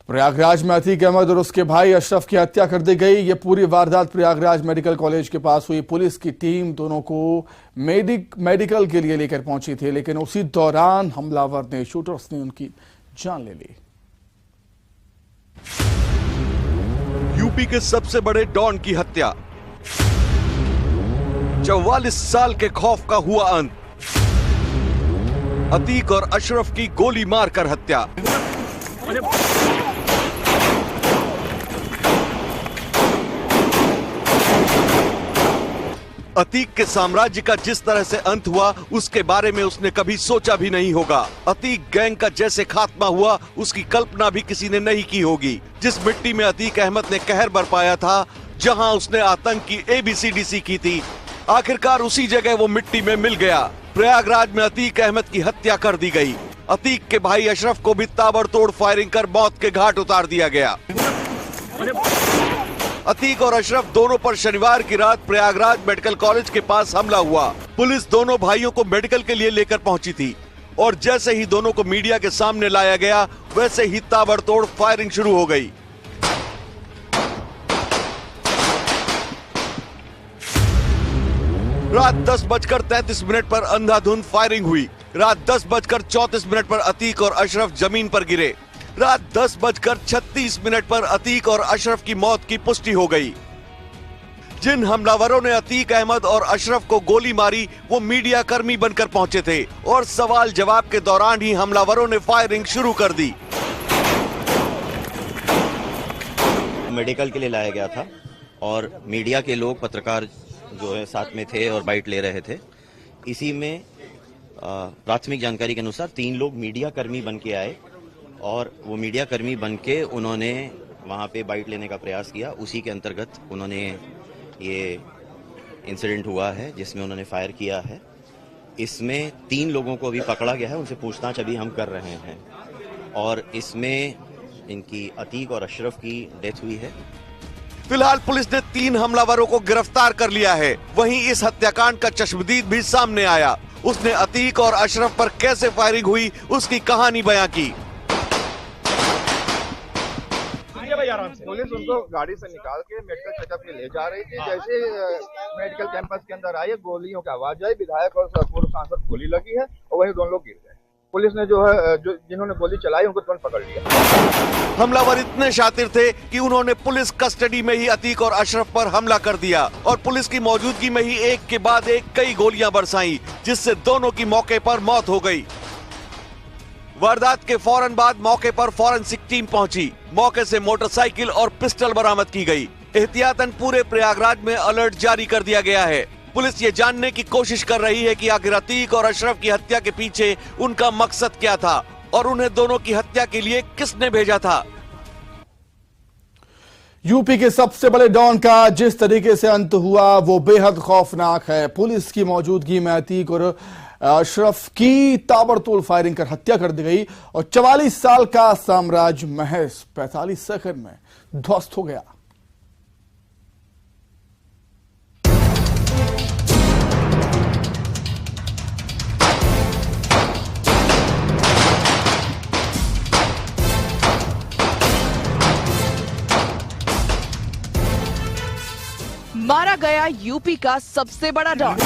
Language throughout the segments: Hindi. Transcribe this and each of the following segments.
प्रयागराज में अतीक अहमद और उसके भाई अशरफ की हत्या कर दी गई। ये पूरी वारदात प्रयागराज मेडिकल कॉलेज के पास हुई। पुलिस की टीम दोनों को मेडिकल के लिए लेकर पहुंची थी, लेकिन उसी दौरान हमलावर ने शूटर्स ने उनकी जान ले ली। यूपी के सबसे बड़े डॉन की हत्या, 44 साल के खौफ का हुआ अंत। अतीक और अशरफ की गोली मारकर हत्या। अतीक के साम्राज्य का जिस तरह से अंत हुआ, उसके बारे में उसने कभी सोचा भी नहीं होगा। अतीक गैंग का जैसे खात्मा हुआ, उसकी कल्पना भी किसी ने नहीं की होगी। जिस मिट्टी में अतीक अहमद ने कहर बरपाया था, जहां उसने आतंक की ABCDC की थी, आखिरकार उसी जगह वो मिट्टी में मिल गया। प्रयागराज में अतीक अहमद की हत्या कर दी गई। अतीक के भाई अशरफ को भी ताबड़तोड़ फायरिंग कर मौत के घाट उतार दिया गया। अतीक और अशरफ दोनों पर शनिवार की रात प्रयागराज मेडिकल कॉलेज के पास हमला हुआ। पुलिस दोनों भाइयों को मेडिकल के लिए लेकर पहुंची थी और जैसे ही दोनों को मीडिया के सामने लाया गया, वैसे ही ताबड़तोड़ फायरिंग शुरू हो गई। रात 10:33 पर अंधाधुंध फायरिंग हुई। रात 10:34 पर अतीक और अशरफ जमीन पर गिरे। रात 10:36 पर अतीक और अशरफ की मौत की पुष्टि हो गई। जिन हमलावरों ने अतीक अहमद और अशरफ को गोली मारी, वो मीडिया कर्मी बनकर पहुंचे थे और सवाल जवाब के दौरान ही हमलावरों ने फायरिंग शुरू कर दी। मेडिकल के लिए लाया गया था और मीडिया के लोग, पत्रकार जो है साथ में थे और बाइट ले रहे थे। इसी में प्राथमिक जानकारी के अनुसार 3 लोग मीडिया कर्मी बन के आए और वो मीडिया कर्मी बन के उन्होंने वहाँ पे बाइट लेने का प्रयास किया। उसी के अंतर्गत उन्होंने ये इंसिडेंट हुआ है जिसमें उन्होंने फायर किया है। इसमें 3 लोगों को अभी पकड़ा गया है, उनसे पूछताछ अभी हम कर रहे हैं और इसमें इनकी अतीक और अशरफ की डेथ हुई है। फिलहाल पुलिस ने 3 हमलावरों को गिरफ्तार कर लिया है। वहीं इस हत्याकांड का चश्मदीद भी सामने आया। उसने अतीक और अशरफ पर कैसे फायरिंग हुई, उसकी कहानी बयां की। पुलिस उनको गाड़ी से निकाल के मेडिकल चेकअप के ले जा रही थी। जैसे मेडिकल कैंपस के अंदर आई, गोलियों की आवाज आई, विधायक और पूर्व सांसद गोली लगी है और वही दोनों लोग गिर गए। पुलिस ने जिन्होंने गोली चलाई उनको तुरंत पकड़ लिया। हमलावर इतने शातिर थे कि उन्होंने पुलिस कस्टडी में ही अतीक और अशरफ पर हमला कर दिया और पुलिस की मौजूदगी में ही एक के बाद एक कई गोलियां बरसाई, जिससे दोनों की मौके पर मौत हो गई। वारदात के फौरन बाद मौके पर फॉरेंसिक टीम पहुंची। मौके से मोटरसाइकिल और पिस्टल बरामद की गई। एहतियातन पूरे प्रयागराज में अलर्ट जारी कर दिया गया है। पुलिस ये जानने की कोशिश कर रही है कि आखिर अतीक और अशरफ की हत्या के पीछे उनका मकसद क्या था और उन्हें दोनों की हत्या के लिए किसने भेजा था। यूपी के सबसे बड़े डॉन का जिस तरीके से अंत हुआ, वो बेहद खौफनाक है। पुलिस की मौजूदगी में अतीक और अशरफ की ताबड़तोड़ फायरिंग कर हत्या कर दी गई और 44 साल का साम्राज्य महज 45 सेकंड में ध्वस्त हो गया। मारा गया यूपी का सबसे बड़ा डॉन।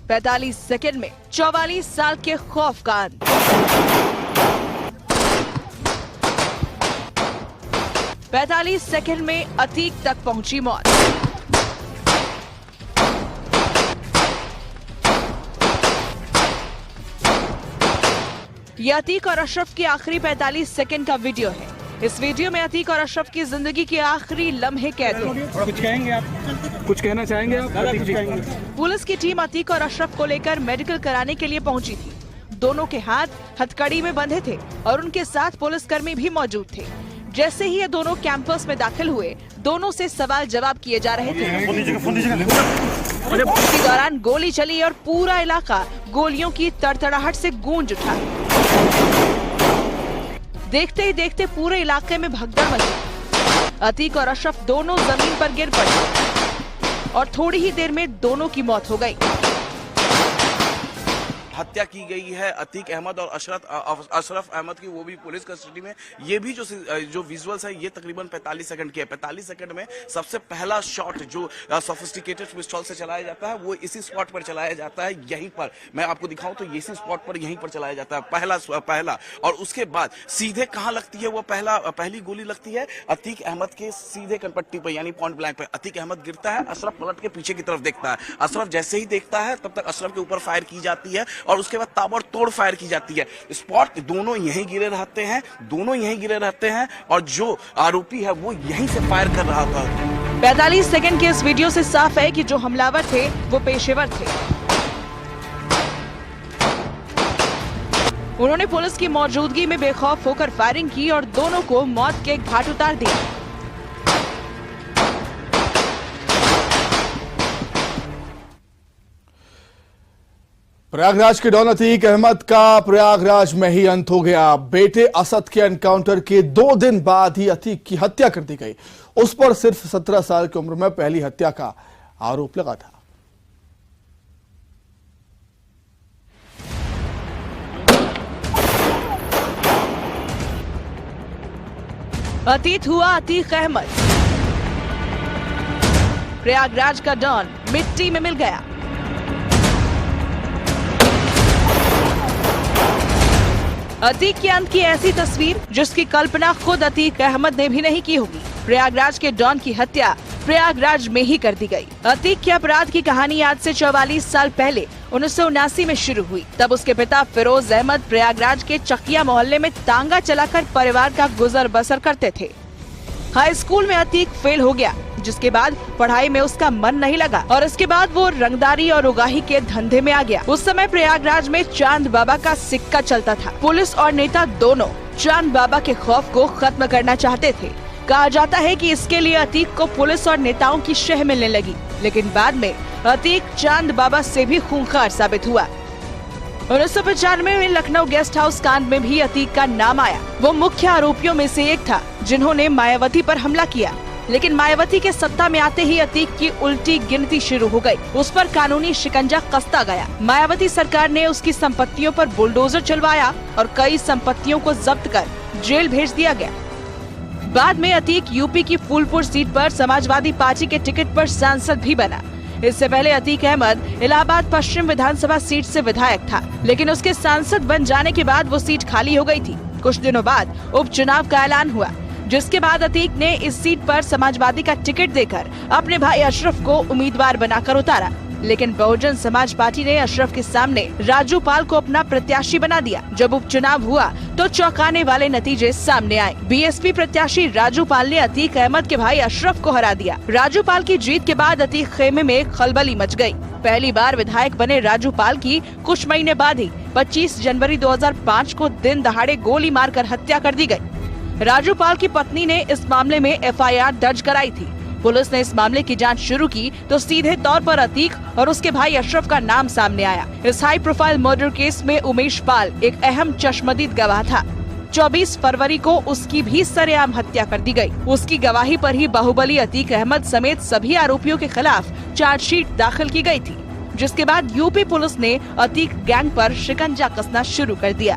45 सेकंड में 44 साल के खौफ का अंत। पैंतालीस सेकंड में अतीक तक पहुंची मौत। यह अतीक और अशरफ की आखिरी 45 सेकंड का वीडियो है। इस वीडियो में अतीक और अशरफ की जिंदगी के आखिरी लम्हे कैद हैं। कुछ कहेंगे आप? कुछ कहना चाहेंगे आप? पुलिस की टीम अतीक और अशरफ को लेकर मेडिकल कराने के लिए पहुंची थी। दोनों के हाथ हथकड़ी में बंधे थे और उनके साथ पुलिसकर्मी भी मौजूद थे। जैसे ही ये दोनों कैंपस में दाखिल हुए, दोनों से सवाल जवाब किए जा रहे थे। इसी दौरान गोली चली और पूरा इलाका गोलियों की तड़तड़ाहट से गूंज उठा। देखते ही देखते पूरे इलाके में भगदड़ मची। अतीक और अशरफ दोनों जमीन पर गिर पड़े और थोड़ी ही देर में दोनों की मौत हो गई। हत्या की गई है अतीक अहमद और अशरफ अहमद की, वो भी पुलिस कस्टडी में। ये भी जो विजुअल्स है ये तकरीबन 45 सेकंड की है। 45 सेकंड में सबसे पहला शॉट जो सोफिस्टिकेटेड पिस्तौल से चलाया जाता है वो इसी स्पॉट पर चलाया जाता है। यहीं पर मैं आपको दिखाऊं तो इसी स्पॉट पर यहीं पर चलाया जाता है पहला। और उसके बाद सीधे कहां लगती है वो पहली गोली लगती है अतीक अहमद के सीधे कनपट्टी पर, यानी पॉइंट ब्लैंक पे। अतीक अहमद गिरता है, अशरफ पलट के पीछे की तरफ देखता है। अशरफ जैसे ही देखता है तब तक अशरफ के ऊपर फायर की जाती है और उसके बाद ताबड़तोड़ फायर की जाती है। स्पॉट दोनों यहीं गिरे रहते हैं और जो आरोपी है वो यहीं से फायर कर रहा था। 45 सेकंड के इस वीडियो से साफ है कि जो हमलावर थे वो पेशेवर थे। उन्होंने पुलिस की मौजूदगी में बेखौफ होकर फायरिंग की और दोनों को मौत के घाट उतार दिया। प्रयागराज के डॉन अतीक अहमद का प्रयागराज में ही अंत हो गया। बेटे असद के एनकाउंटर के 2 दिन बाद ही अतीक की हत्या कर दी गई। उस पर सिर्फ 17 साल की उम्र में पहली हत्या का आरोप लगा था। अतीत हुआ अतीक अहमद, प्रयागराज का डॉन मिट्टी में मिल गया। अतीक के अंत की ऐसी तस्वीर जिसकी कल्पना खुद अतीक अहमद ने भी नहीं की होगी। प्रयागराज के डॉन की हत्या प्रयागराज में ही कर दी गई। अतीक के अपराध की कहानी आज से 44 साल पहले 1979 में शुरू हुई। तब उसके पिता फिरोज अहमद प्रयागराज के चकिया मोहल्ले में तांगा चलाकर परिवार का गुजर बसर करते थे। हाई स्कूल में अतीक फेल हो गया, जिसके बाद पढ़ाई में उसका मन नहीं लगा और इसके बाद वो रंगदारी और उगाही के धंधे में आ गया। उस समय प्रयागराज में चांद बाबा का सिक्का चलता था। पुलिस और नेता दोनों चांद बाबा के खौफ को खत्म करना चाहते थे। कहा जाता है कि इसके लिए अतीक को पुलिस और नेताओं की शह मिलने लगी, लेकिन बाद में अतीक चांद बाबा से भी खूंखार साबित हुआ। 1995 में लखनऊ गेस्ट हाउस कांड में भी अतीक का नाम आया। वो मुख्य आरोपियों में से एक था जिन्होंने मायावती पर हमला किया, लेकिन मायावती के सत्ता में आते ही अतीक की उल्टी गिनती शुरू हो गई। उस पर कानूनी शिकंजा कसता गया। मायावती सरकार ने उसकी संपत्तियों पर बुलडोजर चलवाया और कई संपत्तियों को जब्त कर जेल भेज दिया गया। बाद में अतीक यूपी की फूलपुर सीट पर समाजवादी पार्टी के टिकट पर सांसद भी बना। इससे पहले अतीक अहमद इलाहाबाद पश्चिम विधानसभा सीट से विधायक था, लेकिन उसके सांसद बन जाने के बाद वो सीट खाली हो गई थी। कुछ दिनों बाद उपचुनाव का ऐलान हुआ, जिसके बाद अतीक ने इस सीट पर समाजवादी का टिकट देकर अपने भाई अशरफ को उम्मीदवार बनाकर उतारा, लेकिन बहुजन समाज पार्टी ने अशरफ के सामने राजू पाल को अपना प्रत्याशी बना दिया। जब उपचुनाव हुआ तो चौंकाने वाले नतीजे सामने आए। बीएसपी प्रत्याशी राजू पाल ने अतीक अहमद के भाई अशरफ को हरा दिया। राजू पाल की जीत के बाद अतीक खेमे में खलबली मच गई। पहली बार विधायक बने राजू पाल की कुछ महीने बाद ही 25 जनवरी 2005 को दिन दहाड़े गोली मारकर हत्या कर दी गई। राजू पाल की पत्नी ने इस मामले में एफआईआर दर्ज कराई थी। पुलिस ने इस मामले की जांच शुरू की तो सीधे तौर पर अतीक और उसके भाई अशरफ का नाम सामने आया। इस हाई प्रोफाइल मर्डर केस में उमेश पाल एक अहम चश्मदीद गवाह था। 24 फरवरी को उसकी भी सरेआम हत्या कर दी गई। उसकी गवाही पर ही बाहुबली अतीक अहमद समेत सभी आरोपियों के खिलाफ चार्जशीट दाखिल की गई थी, जिसके बाद यूपी पुलिस ने अतीक गैंग पर शिकंजा कसना शुरू कर दिया।